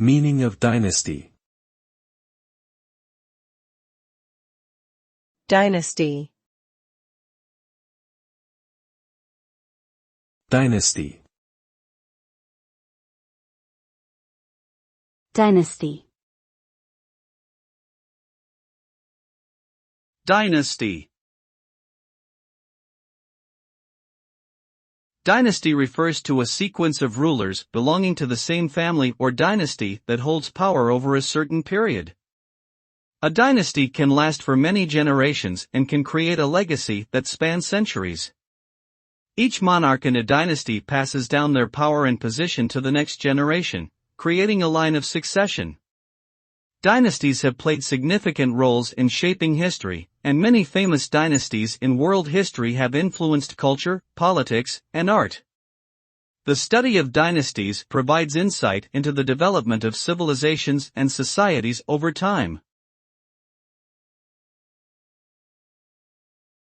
Meaning of dynasty. Dynasty. Dynasty. Dynasty. Dynasty. Dynasty refers to a sequence of rulers belonging to the same family or dynasty that holds power over a certain period. A dynasty can last for many generations and can create a legacy that spans centuries. Each monarch in a dynasty passes down their power and position to the next generation, creating a line of succession. Dynasties have played significant roles in shaping history, and many famous dynasties in world history have influenced culture, politics, and art. The study of dynasties provides insight into the development of civilizations and societies over time.